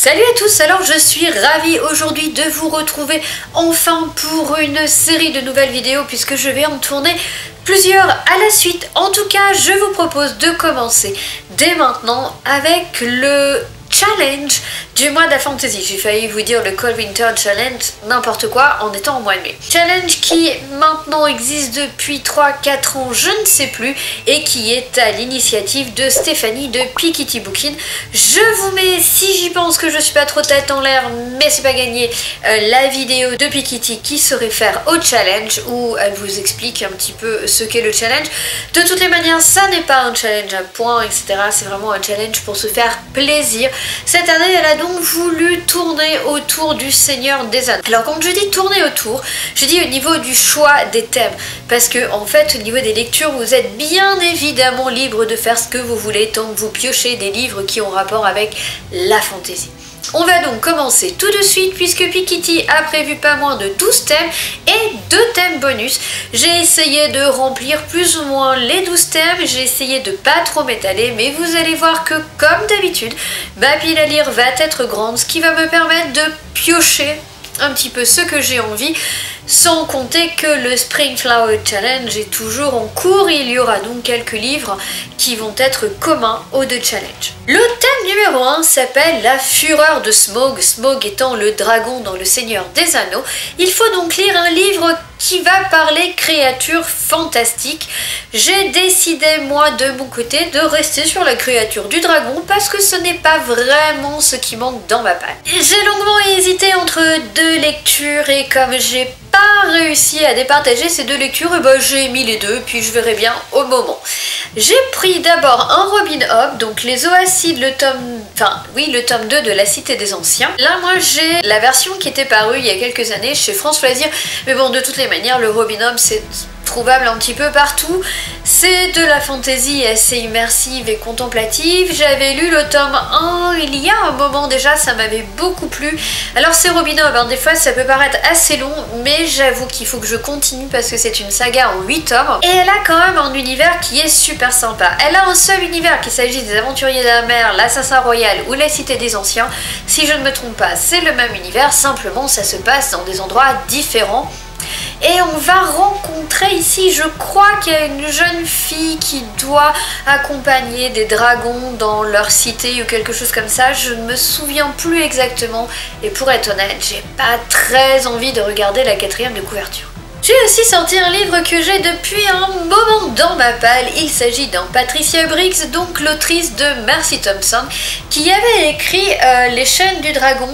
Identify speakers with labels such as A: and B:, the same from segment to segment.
A: Salut à tous, alors je suis ravie aujourd'hui de vous retrouver enfin pour une série de nouvelles vidéos puisque je vais en tourner plusieurs à la suite. En tout cas, je vous propose de commencer dès maintenant avec le challenge du mois de la fantasy. J'ai failli vous dire le Cold Winter Challenge, n'importe quoi, en étant au mois de mai. Challenge qui maintenant existe depuis 3-4 ans, je ne sais plus, et qui est à l'initiative de Stéphanie de Piketty Bookin. Je vous mets, si j'y pense que je suis pas trop tête en l'air, mais c'est pas gagné, la vidéo de Piketty qui se réfère au challenge, où elle vous explique un petit peu ce qu'est le challenge. De toutes les manières, ça n'est pas un challenge à points, etc. C'est vraiment un challenge pour se faire plaisir. Cette année, elle a donc voulu tourner autour du Seigneur des Anneaux. Alors quand je dis tourner autour, je dis au niveau du choix des thèmes, parce que en fait au niveau des lectures, vous êtes bien évidemment libre de faire ce que vous voulez tant que vous piochez des livres qui ont rapport avec la fantaisie. On va donc commencer tout de suite puisque Piketty a prévu pas moins de 12 thèmes et 2 thèmes bonus. J'ai essayé de remplir plus ou moins les 12 thèmes, j'ai essayé de pas trop m'étaler, mais vous allez voir que comme d'habitude, ma pile à lire va être grande, ce qui va me permettre de piocher un petit peu ce que j'ai envie, sans compter que le Spring Flower Challenge est toujours en cours. Il y aura donc quelques livres qui vont être communs aux deux challenges. Le thème numéro 1 s'appelle la fureur de Smaug, Smaug étant le dragon dans le Seigneur des Anneaux. Il faut donc lire un livre qui va parler créatures fantastiques. J'ai décidé moi de mon côté de rester sur la créature du dragon parce que ce n'est pas vraiment ce qui manque dans ma palle. J'ai longuement hésité entre deux lectures et comme j'ai pas réussi à départager ces deux lectures, et ben j'ai mis les deux puis je verrai bien au moment. J'ai pris d'abord un Robin Hobb, donc les Oacides, le tome 2 de la Cité des Anciens. Là moi j'ai la version qui était parue il y a quelques années chez France Loisirs, mais bon de toutes les manières le Robin Hobb c'est trouvable un petit peu partout. C'est de la fantaisie assez immersive et contemplative. J'avais lu le tome 1 il y a un moment déjà, ça m'avait beaucoup plu. Alors c'est Robin Hobb, hein, des fois ça peut paraître assez long, mais j'avoue qu'il faut que je continue parce que c'est une saga en 8 tomes. Et elle a quand même un univers qui est super sympa. Elle a un seul univers, qu'il s'agisse des Aventuriers de la Mer, l'Assassin Royal ou la Cité des Anciens. Si je ne me trompe pas, c'est le même univers, simplement ça se passe dans des endroits différents. Et on va rencontrer ici, je crois qu'il y a une jeune fille qui doit accompagner des dragons dans leur cité ou quelque chose comme ça. Je ne me souviens plus exactement et pour être honnête, j'ai pas très envie de regarder la 4e de couverture. J'ai aussi sorti un livre que j'ai depuis un moment dans ma palle. Il s'agit d'un Patricia Briggs, donc l'autrice de Mercy Thompson, qui avait écrit Les Chaînes du Dragon.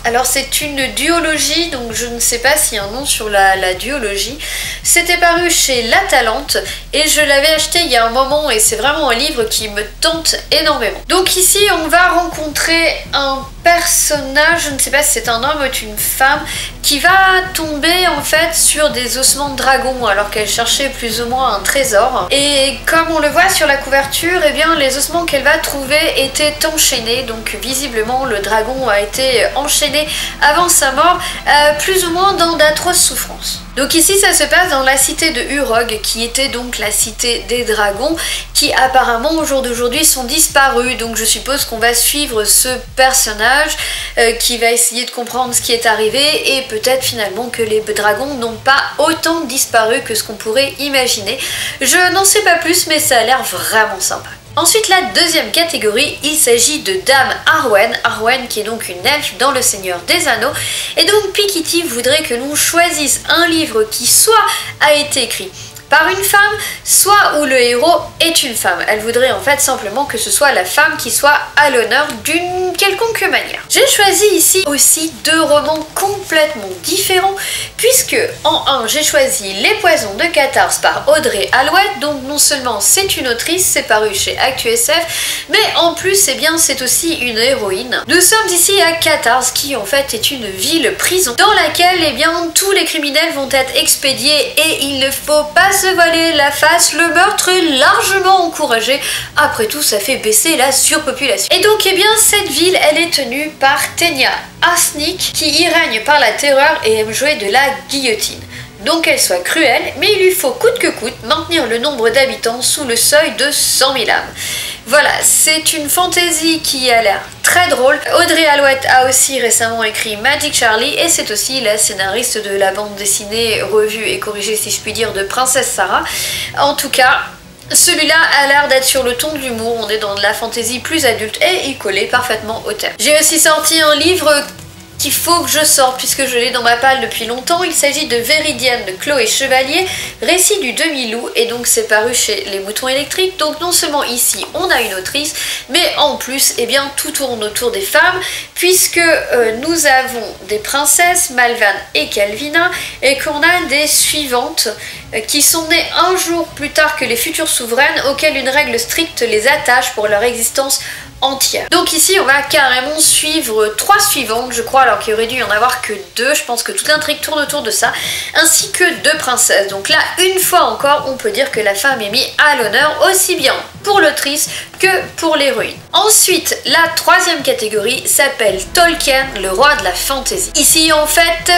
A: Alors c'est une duologie, donc je ne sais pas s'il y a un nom sur la duologie. C'était paru chez La Talente et je l'avais acheté il y a un moment et c'est vraiment un livre qui me tente énormément. Donc ici on va rencontrer un personnage, je ne sais pas si c'est un homme ou une femme, qui va tomber en fait sur des ossements de dragon alors qu'elle cherchait plus ou moins un trésor. Et comme on le voit sur la couverture, eh bien les ossements qu'elle va trouver étaient enchaînés, donc visiblement le dragon a été enchaîné avant sa mort, plus ou moins dans d'atroces souffrances. Donc ici ça se passe dans la cité de Urog, qui était donc la cité des dragons, qui apparemment au jour d'aujourd'hui sont disparus. Donc je suppose qu'on va suivre ce personnage qui va essayer de comprendre ce qui est arrivé et peut-être finalement que les dragons n'ont pas autant disparu que ce qu'on pourrait imaginer. Je n'en sais pas plus mais ça a l'air vraiment sympa. Ensuite, la deuxième catégorie, il s'agit de Dame Arwen. Arwen qui est donc une elfe dans le Seigneur des Anneaux. Et donc Piketty voudrait que l'on choisisse un livre qui soit a été écrit par une femme, soit où le héros est une femme. Elle voudrait en fait simplement que ce soit la femme qui soit à l'honneur d'une quelconque manière. J'ai choisi ici aussi 2 romans complètement différents, puisque en un, j'ai choisi Les Poisons de Cathars par Audrey Alouette, donc non seulement c'est une autrice, c'est paru chez ActuSF, mais en plus, eh bien, c'est aussi une héroïne. Nous sommes ici à Cathars, qui en fait est une ville-prison, dans laquelle, eh bien, tous les criminels vont être expédiés et il ne faut pas se voiler la face, le meurtre est largement encouragé. Après tout, ça fait baisser la surpopulation. Et donc, eh bien, cette ville, elle est tenue par Tenya Asnik, qui y règne par la terreur et aime jouer de la guillotine. Donc elle soit cruelle, mais il lui faut coûte que coûte maintenir le nombre d'habitants sous le seuil de 100 000 âmes. Voilà, c'est une fantasy qui a l'air très drôle. Audrey Alouette a aussi récemment écrit Magic Charlie et c'est aussi la scénariste de la bande dessinée revue et corrigée, si je puis dire, de Princesse Sarah. En tout cas, celui-là a l'air d'être sur le ton de l'humour, on est dans de la fantaisie plus adulte et il collait parfaitement au thème. J'ai aussi sorti un livre qu'il faut que je sorte puisque je l'ai dans ma palle depuis longtemps. Il s'agit de Véridienne de Chloé Chevalier, récit du demi-loup, et donc c'est paru chez Les Moutons Électriques. Donc non seulement ici on a une autrice, mais en plus eh bien, tout tourne autour des femmes puisque nous avons des princesses, Malvan et Calvina, et qu'on a des suivantes qui sont nées un jour plus tard que les futures souveraines auxquelles une règle stricte les attache pour leur existence entière. Donc ici on va carrément suivre 3 suivantes je crois, alors qu'il aurait dû y en avoir que 2, je pense que toute l'intrigue tourne autour de ça, ainsi que 2 princesses. Donc là une fois encore on peut dire que la femme est mise à l'honneur aussi bien pour l'autrice que pour l'héroïne. Ensuite la 3e catégorie s'appelle Tolkien, le roi de la fantasy. Ici en fait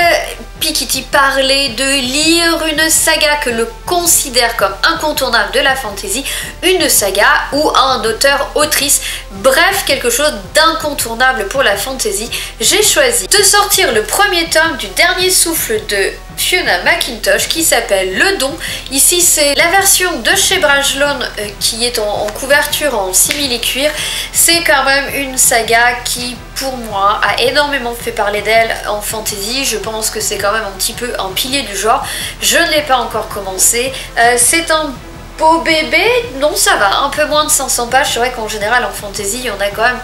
A: Piketty parlait de lire une saga que l'on considère comme incontournable de la fantasy, une saga ou un auteur-autrice, bref quelque chose d'incontournable pour la fantasy. J'ai choisi de sortir le premier tome du dernier souffle de Fiona McIntosh qui s'appelle Le Don. Ici c'est la version de chez Brajlon qui est en couverture en simili-cuir. C'est quand même une saga qui pour moi a énormément fait parler d'elle en fantasy. Je pense que c'est quand même un petit peu un pilier du genre. Je ne l'ai pas encore commencé. C'est un beau bébé, non ça va, un peu moins de 500 pages. C'est vrai qu'en général en fantasy il y en a quand même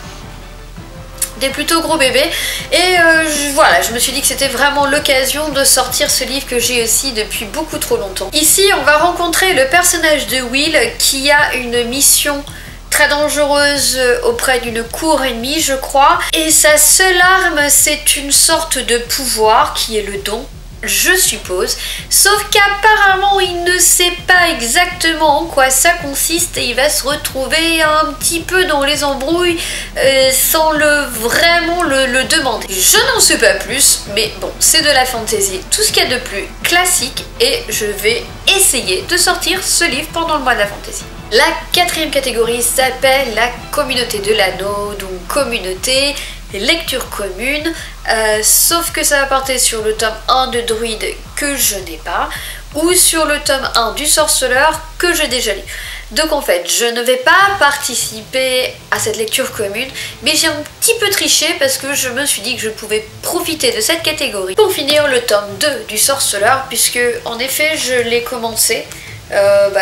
A: des plutôt gros bébés et voilà, je me suis dit que c'était vraiment l'occasion de sortir ce livre que j'ai aussi depuis beaucoup trop longtemps. Ici on va rencontrer le personnage de Will qui a une mission très dangereuse auprès d'une cour ennemie je crois, et sa seule arme c'est une sorte de pouvoir qui est le don, je suppose, sauf qu'apparemment il ne sait pas exactement en quoi ça consiste et il va se retrouver un petit peu dans les embrouilles sans vraiment le demander. Je n'en sais pas plus, mais bon, c'est de la fantasy, tout ce qu'il y a de plus classique, et je vais essayer de sortir ce livre pendant le mois de la fantasy. La 4e catégorie s'appelle la communauté de l'anneau, donc communauté, lecture commune, sauf que ça va porter sur le tome 1 de Druide que je n'ai pas, ou sur le tome 1 du Sorceleur que j'ai déjà lu. Donc en fait, je ne vais pas participer à cette lecture commune, mais j'ai un petit peu triché parce que je me suis dit que je pouvais profiter de cette catégorie pour finir le tome 2 du Sorceleur, puisque en effet je l'ai commencé.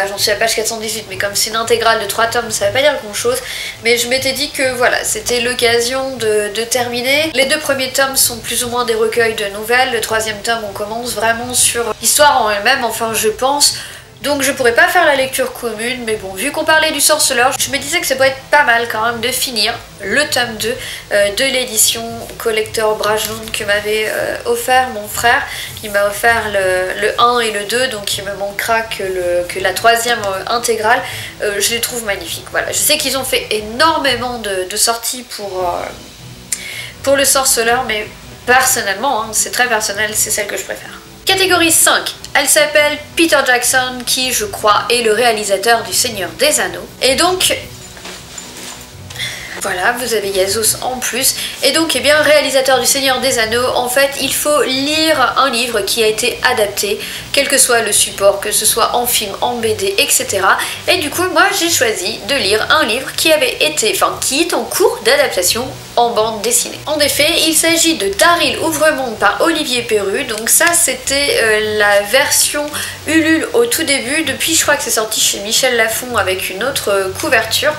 A: J'en suis à page 418, mais comme c'est une intégrale de 3 tomes, ça veut pas dire grand chose, mais je m'étais dit que voilà, c'était l'occasion de terminer. Les 2 premiers tomes sont plus ou moins des recueils de nouvelles, le 3e tome on commence vraiment sur l'histoire en elle-même, enfin je pense. Donc je pourrais pas faire la lecture commune, mais bon, vu qu'on parlait du Sorceleur, je me disais que ça pourrait être pas mal quand même de finir le tome 2 de l'édition collector Brajlon que m'avait offert mon frère. Il m'a offert le 1 et le 2, donc il me manquera que la 3e intégrale. Je les trouve magnifiques, voilà. Je sais qu'ils ont fait énormément de sorties pour le Sorceleur, mais personnellement, hein, c'est très personnel, c'est celle que je préfère. Catégorie 5, elle s'appelle Peter Jackson qui, je crois, est le réalisateur du Seigneur des Anneaux. Et donc, voilà, vous avez Yazos en plus. Et donc, eh bien, réalisateur du Seigneur des Anneaux, en fait, il faut lire un livre qui a été adapté, quel que soit le support, que ce soit en film, en BD, etc. Et du coup, moi, j'ai choisi de lire un livre qui qui est en cours d'adaptation en bande dessinée. En effet, il s'agit de Daryl Ouvremonde par Olivier Perru. Donc ça, c'était la version Ulule au tout début. Depuis, je crois que c'est sorti chez Michel Lafon avec une autre couverture.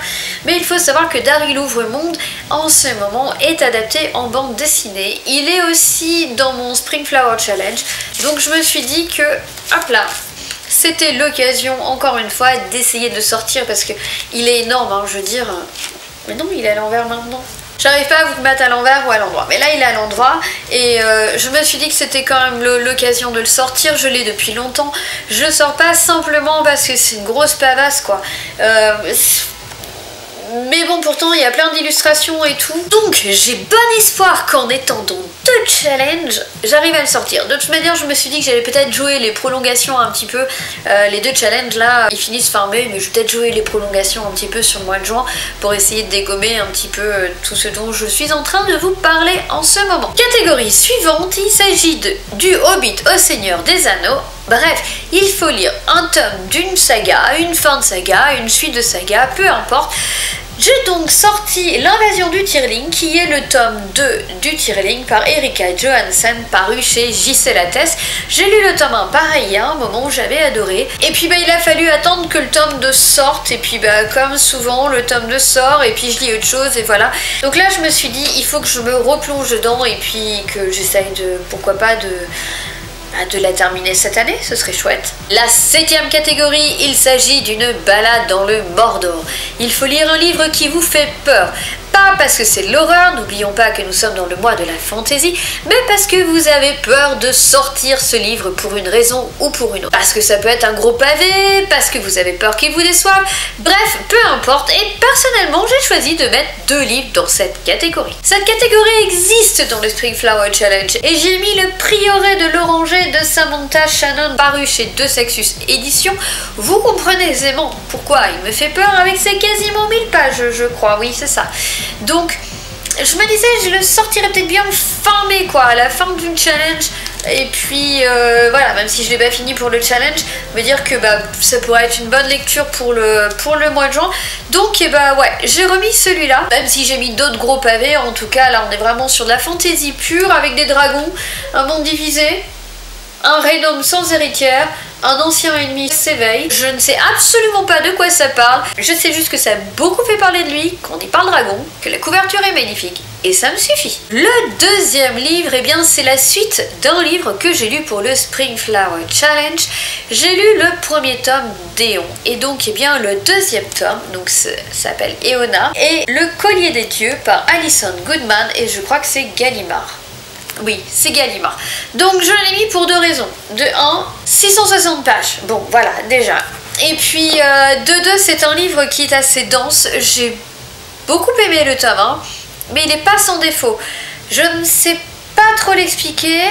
A: Mais il faut savoir que Daryl Ouvremonde, en ce moment, est adapté en bande dessinée. Il est aussi dans mon Spring Flower Challenge. Donc je me suis dit que, hop là, c'était l'occasion, encore une fois, d'essayer de sortir parce que il est énorme, hein, je veux dire. Mais non, il est à l'envers maintenant. J'arrive pas à vous mettre à l'envers ou à l'endroit, mais là il est à l'endroit et je me suis dit que c'était quand même l'occasion de le sortir. Je l'ai depuis longtemps, je le sors pas simplement parce que c'est une grosse pavasse quoi. Mais bon, pourtant il y a plein d'illustrations et tout, donc j'ai bon espoir qu'en étant dans 2 challenges, j'arrive à le sortir. De toute manière, je me suis dit que j'allais peut-être jouer les prolongations un petit peu. Les 2 challenges là, ils finissent fin mai, mais je vais peut-être jouer les prolongations un petit peu sur le mois de juin pour essayer de dégommer un petit peu tout ce dont je suis en train de vous parler en ce moment. Catégorie suivante, il s'agit du Hobbit au Seigneur des Anneaux. Bref, il faut lire un tome d'une saga, une fin de saga, une suite de saga, peu importe. J'ai donc sorti L'Invasion du Tyrling, qui est le tome 2 du Tyrling par Erika Johansen, paru chez J.C. Lattès. J'ai lu le tome 1 pareil, il y a un moment où j'avais adoré. Et puis il a fallu attendre que le tome 2 sorte, et puis comme souvent, le tome 2 sort, et puis je lis autre chose, et voilà. Donc là, je me suis dit, il faut que je me replonge dedans, et puis que j'essaye de, pourquoi pas, de la terminer cette année, ce serait chouette. La 7e catégorie, il s'agit d'une balade dans le Mordor. Il faut lire un livre qui vous fait peur. Pas parce que c'est de l'horreur, n'oublions pas que nous sommes dans le mois de la fantasy, mais parce que vous avez peur de sortir ce livre pour une raison ou pour une autre. Parce que ça peut être un gros pavé, parce que vous avez peur qu'il vous déçoive, bref, peu importe. Et personnellement, j'ai choisi de mettre 2 livres dans cette catégorie. Cette catégorie existe dans le Springflower Challenge, et j'ai mis Le Prieuré de l'Oranger de Samantha Shannon, paru chez De Sexus Éditions. Vous comprenez aisément pourquoi il me fait peur avec ses quasiment 1000 pages, je crois, oui, c'est ça. Donc, je me disais, je le sortirais peut-être bien fin mai, quoi, à la fin d'une challenge. Et puis, voilà, même si je l'ai pas fini pour le challenge, me dire que ça pourrait être une bonne lecture pour le mois de juin. Donc, ouais, j'ai remis celui-là, même si j'ai mis d'autres gros pavés. En tout cas, là, on est vraiment sur de la fantaisie pure, avec des dragons, un monde divisé, un Reynholm sans héritière, un ancien ennemi s'éveille. Je ne sais absolument pas de quoi ça parle. Je sais juste que ça a beaucoup fait parler de lui, qu'on y parle dragon, que la couverture est magnifique. Et ça me suffit. Le 2e livre, eh bien, c'est la suite d'un livre que j'ai lu pour le Springflower Challenge. J'ai lu le premier tome d'Éon. Et donc, eh bien, le 2e tome, donc s'appelle Éona, et Le Collier des Dieux par Alison Goodman, et je crois que c'est Gallimard. Oui, c'est Gallimard. Donc je l'ai mis pour 2 raisons. De 1, 660 pages. Bon, voilà, déjà. Et puis, de 2, c'est un livre qui est assez dense. J'ai beaucoup aimé le tome 1, mais il n'est pas sans défaut. Je ne sais pas trop l'expliquer.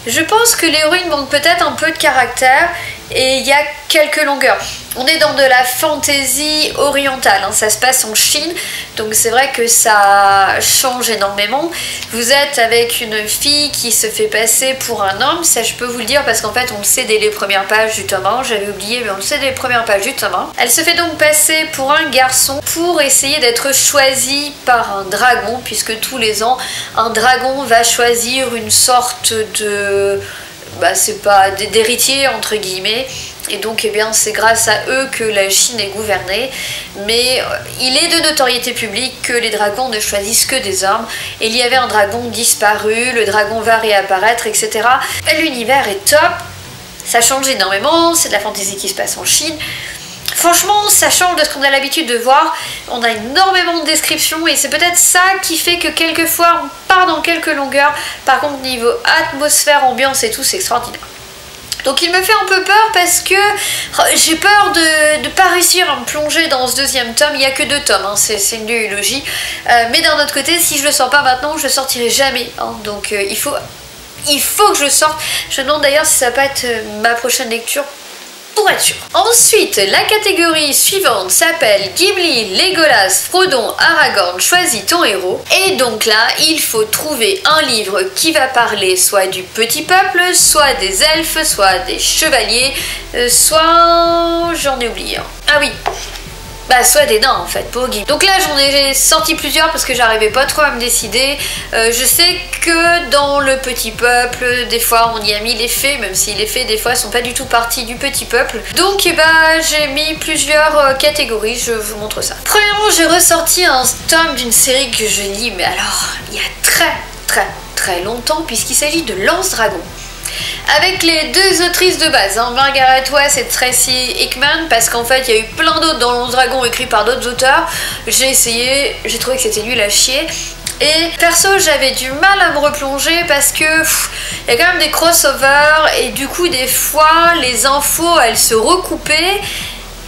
A: Je pense que l'héroïne manque peut-être un peu de caractère, et il y a quelques longueurs. On est dans de la fantaisie orientale, hein, ça se passe en Chine, donc c'est vrai que ça change énormément. Vous êtes avec une fille qui se fait passer pour un homme, ça je peux vous le dire parce qu'en fait on le sait dès les premières pages du tome 1, j'avais oublié mais on le sait dès les premières pages du tome 1. Elle se fait donc passer pour un garçon pour essayer d'être choisie par un dragon, puisque tous les ans un dragon va choisir une sorte de... c'est pas d'héritier entre guillemets, et donc eh bien c'est grâce à eux que la Chine est gouvernée, mais il est de notoriété publique que les dragons ne choisissent que des hommes, et il y avait un dragon disparu, le dragon va réapparaître, etc. L'univers est top, ça change énormément, c'est de la fantaisie qui se passe en Chine. Franchement, ça change de ce qu'on a l'habitude de voir, on a énormément de descriptions et c'est peut-être ça qui fait que quelquefois on part dans quelques longueurs. Par contre, niveau atmosphère, ambiance et tout, c'est extraordinaire. Donc il me fait un peu peur parce que j'ai peur de ne pas réussir à me plonger dans ce 2e tome. Il n'y a que 2 tomes, hein, c'est une duologie. Mais d'un autre côté, si je le sors pas maintenant, je le sortirai jamais. Hein, donc il faut que je sorte. Je me demande d'ailleurs si ça va pas être ma prochaine lecture, pour être sûr. Ensuite, la catégorie suivante s'appelle Gimli, Legolas, Frodon, Aragorn, choisis ton héros. Et donc là, il faut trouver un livre qui va parler soit du petit peuple, soit des elfes, soit des chevaliers, soit... j'en ai oublié un. Ah oui, soit des nains en fait, pour Gimli. Donc là j'en ai sorti plusieurs parce que j'arrivais pas trop à me décider. Je sais que dans le petit peuple, des fois on y a mis les fées, même si les fées des fois sont pas du tout partie du petit peuple. Donc j'ai mis plusieurs catégories, je vous montre ça. Premièrement, j'ai ressorti un tome d'une série que je lis, mais alors il y a très longtemps, puisqu'il s'agit de Lance Dragon. Avec les 2 autrices de base, hein, Margaret West et Tracy Hickman, parce qu'en fait il y a eu plein d'autres dans Lance Dragon écrits par d'autres auteurs. J'ai essayé, j'ai trouvé que c'était nul à chier. Et perso, j'avais du mal à me replonger parce que il y a quand même des crossovers et du coup des fois les infos elles se recoupaient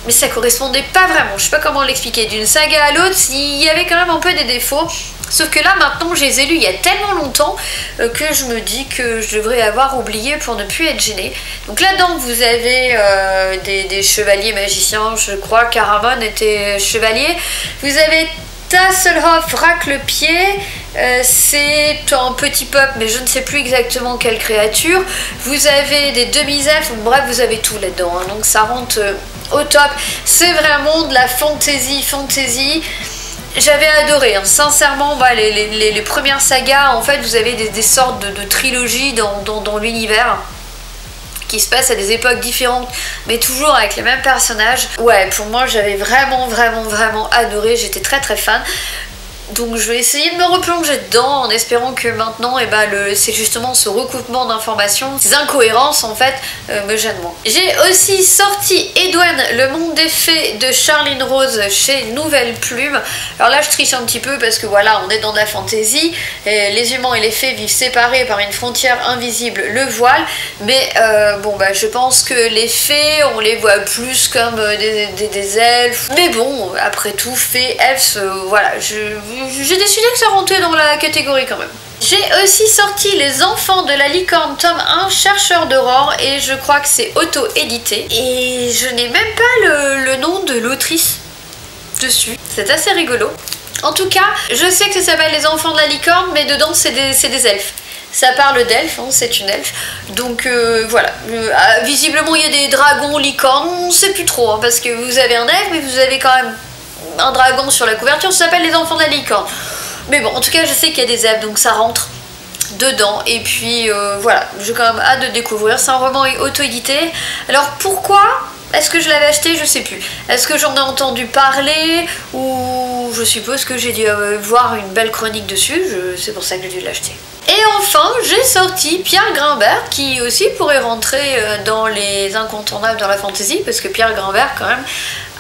A: mais ça correspondait pas vraiment, je sais pas comment l'expliquer, d'une saga à l'autre, il y avait quand même un peu des défauts. Sauf que là maintenant je les ai lus il y a tellement longtemps que je me dis que je devrais avoir oublié pour ne plus être gênée. Donc là-dedans vous avez des chevaliers magiciens, je crois qu'Aramon était chevalier. Vous avez Tasselhoff Racle-Pied, c'est un petit peuple mais je ne sais plus exactement quelle créature. Vous avez des demi-elfes, bref vous avez tout là-dedans, hein, donc ça rentre au top. C'est vraiment de la fantasy. J'avais adoré, hein. Sincèrement, bah, les premières sagas, en fait, vous avez des sortes de trilogies dans l'univers qui se passent à des époques différentes, mais toujours avec les mêmes personnages. Ouais, pour moi, j'avais vraiment adoré, j'étais très fan. Donc je vais essayer de me replonger dedans en espérant que maintenant c'est justement ce recoupement d'informations, ces incohérences en fait me gênent moins. J'ai aussi sorti Edwen, le monde des fées de Charline Rose chez Nouvelle Plume. Alors là je triche un petit peu parce que voilà, on est dans de la fantasy, les humains et les fées vivent séparés par une frontière invisible, le voile, mais je pense que les fées on les voit plus comme des elfes, mais bon après tout fées, elfes, voilà, j'ai décidé que ça rentrait dans la catégorie quand même. J'ai aussi sorti Les Enfants de la Licorne tome 1, Chercheur d'aurore, et je crois que c'est auto-édité. Et je n'ai même pas le nom de l'autrice dessus. C'est assez rigolo. En tout cas, je sais que ça s'appelle Les Enfants de la Licorne, mais dedans c'est des elfes. Ça parle d'elfes, hein, c'est une elfe. Donc voilà. Visiblement il y a des dragons, licornes, on ne sait plus trop, hein, parce que vous avez un elfe, mais vous avez quand même un dragon sur la couverture, ça s'appelle Les Enfants de la Licorne. Mais bon, en tout cas, je sais qu'il y a des elfes, donc ça rentre dedans. Et puis voilà, j'ai quand même hâte de découvrir. C'est un roman auto-édité. Alors pourquoi est-ce que je l'avais acheté? Je sais plus. Est-ce que j'en ai entendu parler ou je suppose que j'ai dû voir une belle chronique dessus. C'est pour ça que j'ai dû l'acheter. Et enfin, j'ai sorti Pierre Grimbert, qui aussi pourrait rentrer dans les incontournables dans la fantasy, parce que Pierre Grimbert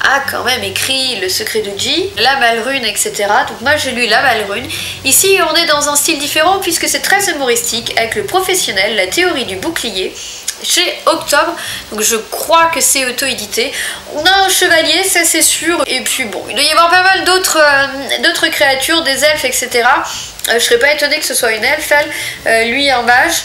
A: a quand même écrit Le Secret de Ji, La Malrune, etc. Donc moi j'ai lu La Malrune. Ici on est dans un style différent puisque c'est très humoristique, avec le professionnel, la théorie du bouclier, chez Octobre, donc je crois que c'est auto-édité. On a un chevalier, ça c'est sûr, et puis bon, il doit y avoir pas mal d'autres créatures, des elfes, etc. Je serais pas étonnée que ce soit une elfe, lui un mage,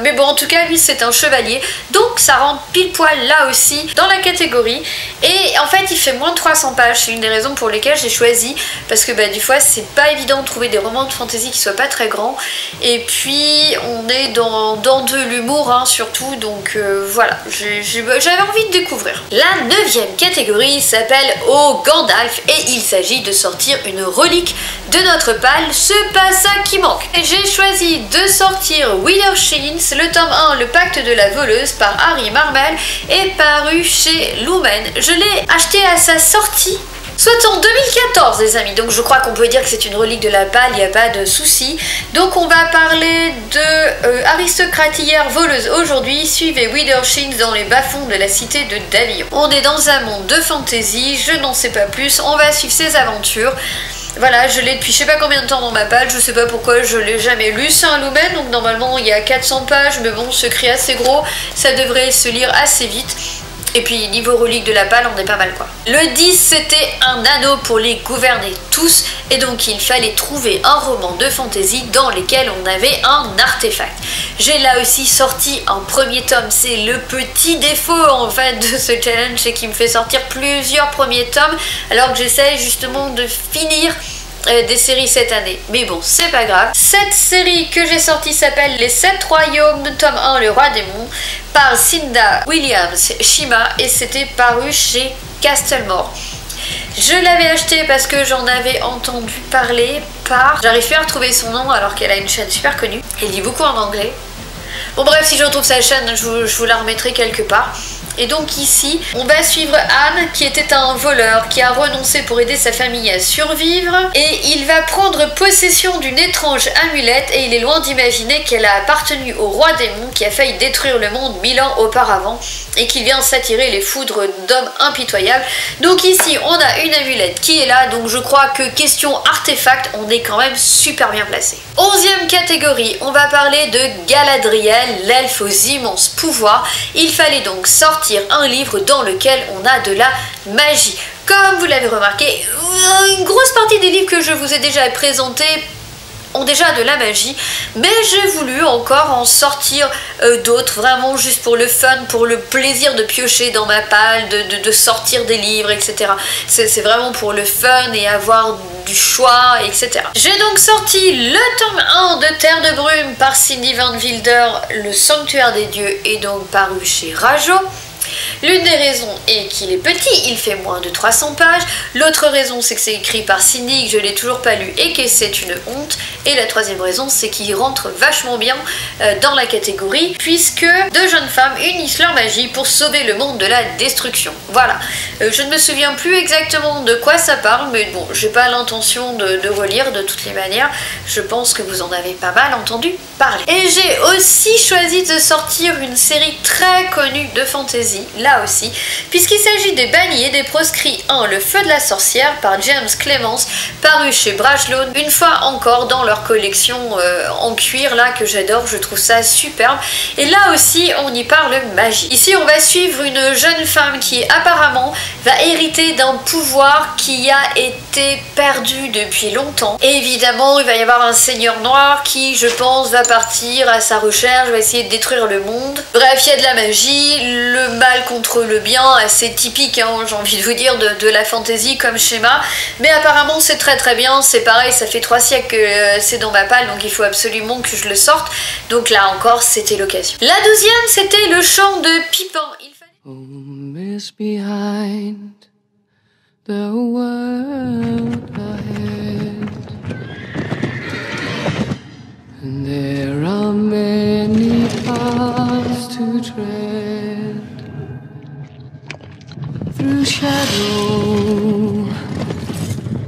A: mais bon en tout cas lui c'est un chevalier, donc ça rentre pile poil là aussi dans la catégorie. Et en fait il fait moins de 300 pages, c'est une des raisons pour lesquelles j'ai choisi, parce que des fois c'est pas évident de trouver des romans de fantasy qui soient pas très grands, et puis on est dans de l'humour hein, surtout, donc voilà, j'avais envie de découvrir. La 9e catégorie s'appelle Oh Gandalf, et il s'agit de sortir une relique de notre pal, ce pas ça qui manque. J'ai choisi de sortir Wither Sheens, le tome 1, Le Pacte de la Voleuse par Harry Marmel, est paru chez Lumen. Je l'ai acheté à sa sortie, soit en 2014 les amis, donc je crois qu'on peut dire que c'est une relique de la palle, il n'y a pas de souci. Donc on va parler de aristocratière voleuse aujourd'hui, suivez Wither Sheens dans les bas-fonds de la cité de Davillon. On est dans un monde de fantasy, je n'en sais pas plus, on va suivre ses aventures. Voilà, je l'ai depuis je sais pas combien de temps dans ma palle, je sais pas pourquoi je l'ai jamais lu, c'est un Lumen, donc normalement il y a 400 pages, mais bon, ce cri assez gros, ça devrait se lire assez vite. Et puis niveau relique de la palle, on est pas mal quoi. Le 10, c'était un anneau pour les gouverner tous, et donc il fallait trouver un roman de fantasy dans lequel on avait un artefact. J'ai là aussi sorti un premier tome, c'est le petit défaut en fait de ce challenge, c'est qu'il me fait sortir plusieurs premiers tomes, alors que j'essaye justement de finir des séries cette année. Mais bon, c'est pas grave. Cette série que j'ai sortie s'appelle Les 7 Royaumes, tome 1, Le Roi Démon, par Cinda Williams Shima, et c'était paru chez Castlemore. Je l'avais acheté parce que j'en avais entendu parler par... J'arrive plus à retrouver son nom alors qu'elle a une chaîne super connue. Elle lit beaucoup en anglais. Bon bref, si je retrouve sa chaîne, je vous la remettrai quelque part. Et donc ici, on va suivre Anne, qui était un voleur, qui a renoncé pour aider sa famille à survivre, et il va prendre possession d'une étrange amulette, et il est loin d'imaginer qu'elle a appartenu au roi démon qui a failli détruire le monde 1000 ans auparavant, et qu'il vient s'attirer les foudres d'hommes impitoyables. Donc ici, on a une amulette qui est là, donc je crois que question artefact, on est quand même super bien placé. 11e catégorie, on va parler de Galadriel, l'elfe aux immenses pouvoirs. Il fallait donc sortir sortir un livre dans lequel on a de la magie. Comme vous l'avez remarqué, une grosse partie des livres que je vous ai déjà présentés ont déjà de la magie, mais j'ai voulu encore en sortir d'autres, vraiment juste pour le fun, pour le plaisir de piocher dans ma palle, de sortir des livres, etc. C'est vraiment pour le fun et avoir du choix, etc. J'ai donc sorti le tome 1 de Terre de Brume par Cindy Van Wilder, Le Sanctuaire des Dieux, est donc paru chez Rajo. L'une des raisons est qu'il est petit, il fait moins de 300 pages. L'autre raison, c'est que c'est écrit par Cindy, que je l'ai toujours pas lu et que c'est une honte. Et la troisième raison, c'est qu'il rentre vachement bien dans la catégorie, puisque deux jeunes femmes unissent leur magie pour sauver le monde de la destruction. Voilà. Je ne me souviens plus exactement de quoi ça parle, mais bon, j'ai pas l'intention de relire de toutes les manières. Je pense que vous en avez pas mal entendu parler. Et j'ai aussi choisi de sortir une série très connue de fantasy, là aussi, puisqu'il s'agit des bannis et des proscrits 1, Le Feu de la Sorcière par James Clemens, paru chez Brajlon, une fois encore dans leur collection en cuir là que j'adore, je trouve ça superbe. Et là aussi on y parle magie. Ici on va suivre une jeune femme qui apparemment va hériter d'un pouvoir qui a été perdu depuis longtemps. Et évidemment il va y avoir un seigneur noir qui, je pense, va partir à sa recherche, va essayer de détruire le monde. Bref, il y a de la magie, le mal contre le bien, assez typique, hein, j'ai envie de vous dire, de la fantasy comme schéma, mais apparemment c'est très très bien, c'est pareil, ça fait 3 siècles que c'est dans ma palle, donc il faut absolument que je le sorte, donc là encore c'était l'occasion. La 12e, c'était Le Chant de Pipin. Home is behind the world ahead, and there are many paths to tread, through shadow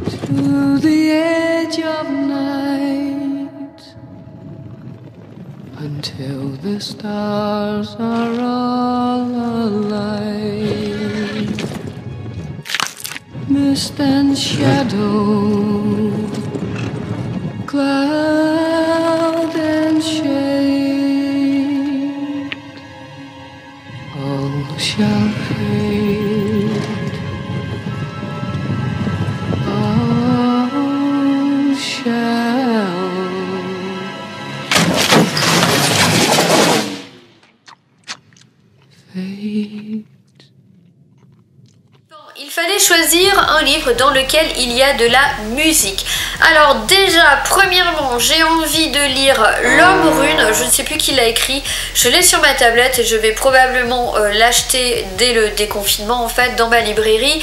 A: to the edge of night, until the stars are all alight. Mist and shadow, cloud and shade, all shall fade, all shall fade. Il fallait choisir un livre dans lequel il y a de la musique. Alors déjà, premièrement, j'ai envie de lire L'Homme Rune, je ne sais plus qui l'a écrit, je l'ai sur ma tablette et je vais probablement l'acheter dès le déconfinement en fait dans ma librairie,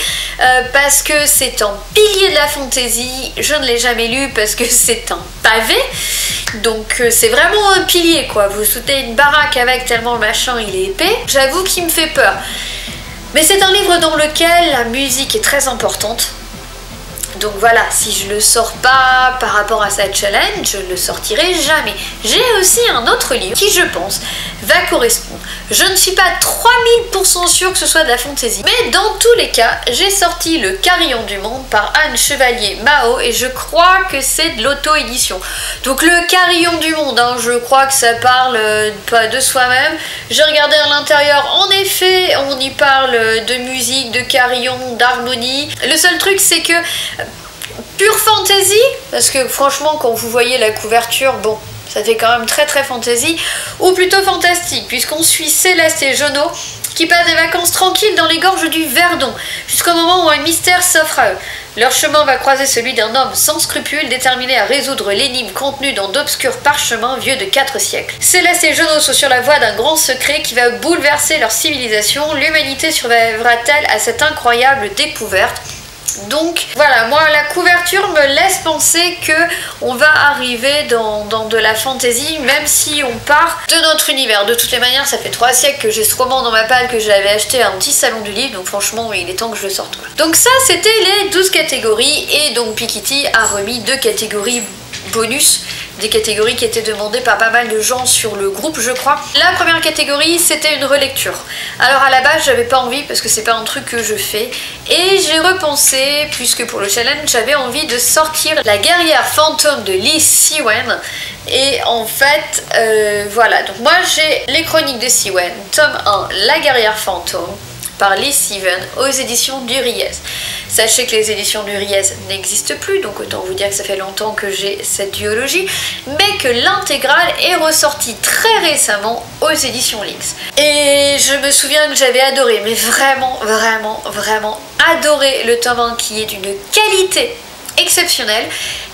A: parce que c'est un pilier de la fantasy, je ne l'ai jamais lu parce que c'est un pavé, donc c'est vraiment un pilier quoi, vous soutenez une baraque avec tellement le machin il est épais, j'avoue qu'il me fait peur. Mais c'est un livre dans lequel la musique est très importante. Donc voilà, si je le sors pas par rapport à cette challenge, je ne le sortirai jamais. J'ai aussi un autre livre qui, je pense, va correspondre. Je ne suis pas 3000% sûre que ce soit de la fantasy. Mais dans tous les cas, j'ai sorti Le Carillon du Monde par Anne Chevalier-Mao et je crois que c'est de l'auto-édition. Donc Le Carillon du Monde, hein, je crois que ça parle pas de soi-même. J'ai regardé à l'intérieur, en effet, on y parle de musique, de carillon, d'harmonie. Le seul truc, c'est que pure fantasy, parce que franchement quand vous voyez la couverture, bon, ça fait quand même très très fantasy, ou plutôt fantastique, puisqu'on suit Céleste et Jono qui passent des vacances tranquilles dans les gorges du Verdon, jusqu'au moment où un mystère s'offre à eux. Leur chemin va croiser celui d'un homme sans scrupules, déterminé à résoudre l'énigme contenue dans d'obscurs parchemins vieux de 4 siècles. Céleste et Jono sont sur la voie d'un grand secret qui va bouleverser leur civilisation. L'humanité survivra-t-elle à cette incroyable découverte? Donc voilà, moi la couverture me laisse penser que on va arriver dans de la fantasy, même si on part de notre univers. De toutes les manières, ça fait 3 siècles que j'ai ce roman dans ma palle, que j'avais acheté à un petit salon du livre, donc franchement il est temps que je le sorte quoi. Donc ça c'était les 12 catégories, et donc Piketty a remis 2 catégories bonus des catégories qui étaient demandées par pas mal de gens sur le groupe, je crois. La première catégorie, c'était une relecture. Alors à la base, j'avais pas envie parce que c'est pas un truc que je fais. Et j'ai repensé, puisque pour le challenge, j'avais envie de sortir La guerrière fantôme de Lee Siwen. Et en fait, voilà. Donc moi, j'ai Les Chroniques de Siwen, tome 1, La guerrière fantôme, par Lee Siwen, aux éditions du Riez. Sachez que les éditions du Riez n'existent plus, donc autant vous dire que ça fait longtemps que j'ai cette duologie, mais que l'intégrale est ressortie très récemment aux éditions Lynx. Et je me souviens que j'avais adoré, mais vraiment, vraiment, vraiment adoré le tome 1 qui est d'une qualité exceptionnelle.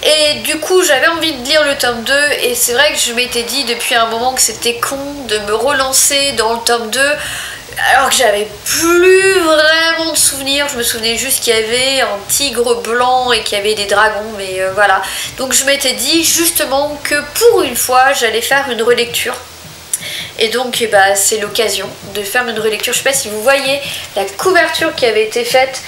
A: Et du coup j'avais envie de lire le tome 2 et c'est vrai que je m'étais dit depuis un moment que c'était con de me relancer dans le tome 2 alors que j'avais plus vraiment de souvenirs. Je me souvenais juste qu'il y avait un tigre blanc et qu'il y avait des dragons, mais voilà. Donc je m'étais dit justement que pour une fois j'allais faire une relecture. Et donc bah, c'est l'occasion de faire une relecture. Je sais pas si vous voyez la couverture qui avait été faite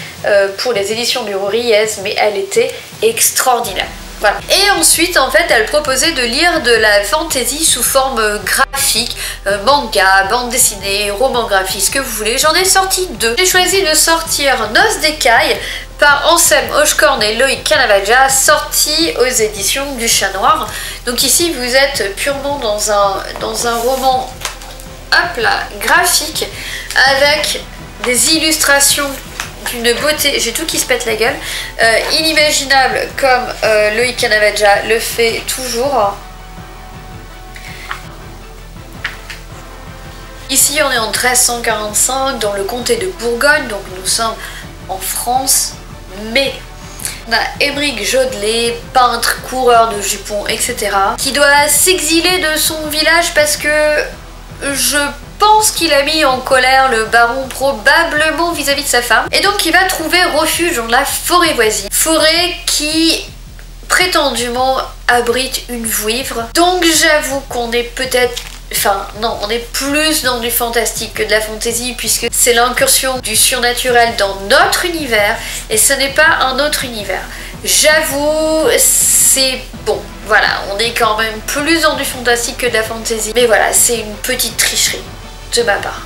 A: pour les éditions du Riez, mais elle était extraordinaire. Voilà. Et ensuite, en fait, elle proposait de lire de la fantasy sous forme graphique, manga, bande dessinée, roman graphique, ce que vous voulez. J'en ai sorti 2. J'ai choisi de sortir Noces d'écailles par Anselme Hochkorn et Loïc Canavaggia, sorti aux éditions du Chat Noir. Donc ici, vous êtes purement dans un roman, hop là, graphique, avec des illustrations d'une beauté, j'ai tout qui se pète la gueule, inimaginable comme Loïc Canavaggia le fait toujours. Ici on est en 1345 dans le comté de Bourgogne, donc nous sommes en France, mais on a Émeric Jodelet, peintre, coureur de jupons, etc., qui doit s'exiler de son village parce que je pense qu'il a mis en colère le baron, probablement vis-à-vis de sa femme, et donc il va trouver refuge dans la forêt voisine. Forêt qui prétendument abrite une vouivre. Donc j'avoue qu'on est peut-être... Enfin non, on est plus dans du fantastique que de la fantasy, puisque c'est l'incursion du surnaturel dans notre univers, et ce n'est pas un autre univers. J'avoue, c'est bon. Voilà, on est quand même plus dans du fantastique que de la fantasy. Mais voilà, c'est une petite tricherie de ma part,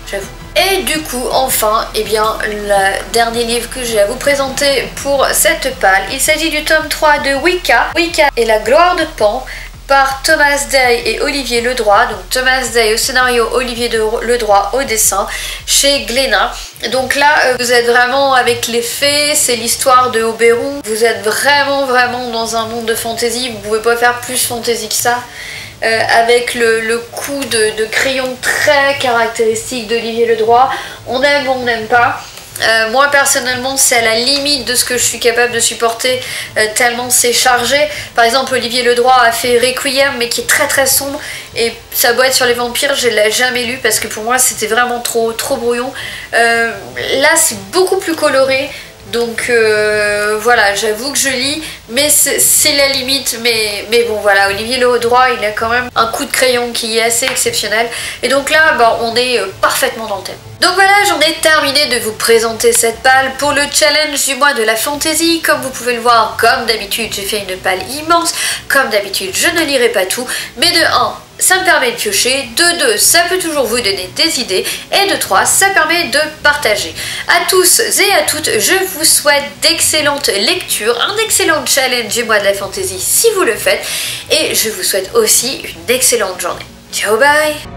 A: j'avoue. Et du coup, enfin, eh bien, le dernier livre que j'ai à vous présenter pour cette palle, il s'agit du tome 3 de Wicca. Wicca et la gloire de Pan, par Thomas Day et Olivier Ledroit. Donc Thomas Day au scénario, Olivier Ledroit au dessin, chez Glénat. Donc là, vous êtes vraiment avec les fées, c'est l'histoire de Oberon. Vous êtes vraiment dans un monde de fantasy, vous pouvez pas faire plus fantasy que ça. Avec le coup de crayon très caractéristique d'Olivier Ledroit. On aime ou on n'aime pas. Moi personnellement c'est à la limite de ce que je suis capable de supporter, tellement c'est chargé. Par exemple Olivier Ledroit a fait Requiem, mais qui est très sombre, et sa boîte sur les vampires je l'ai jamais lu parce que pour moi c'était vraiment trop brouillon. Là c'est beaucoup plus coloré. Donc voilà, j'avoue que je lis, mais c'est la limite, mais bon voilà, Olivier Ledroit il a quand même un coup de crayon qui est assez exceptionnel, et donc là bah, on est parfaitement dans le thème. Donc voilà, j'en ai terminé de vous présenter cette palle pour le challenge du mois de la fantasy. Comme vous pouvez le voir, comme d'habitude j'ai fait une palle immense, comme d'habitude je ne lirai pas tout, mais de 1, ça me permet de piocher, de 2, ça peut toujours vous donner des idées, et de 3, ça permet de partager. À tous et à toutes, je vous souhaite d'excellentes lectures, un excellent challenge du mois de la fantasy si vous le faites, et je vous souhaite aussi une excellente journée. Ciao, bye!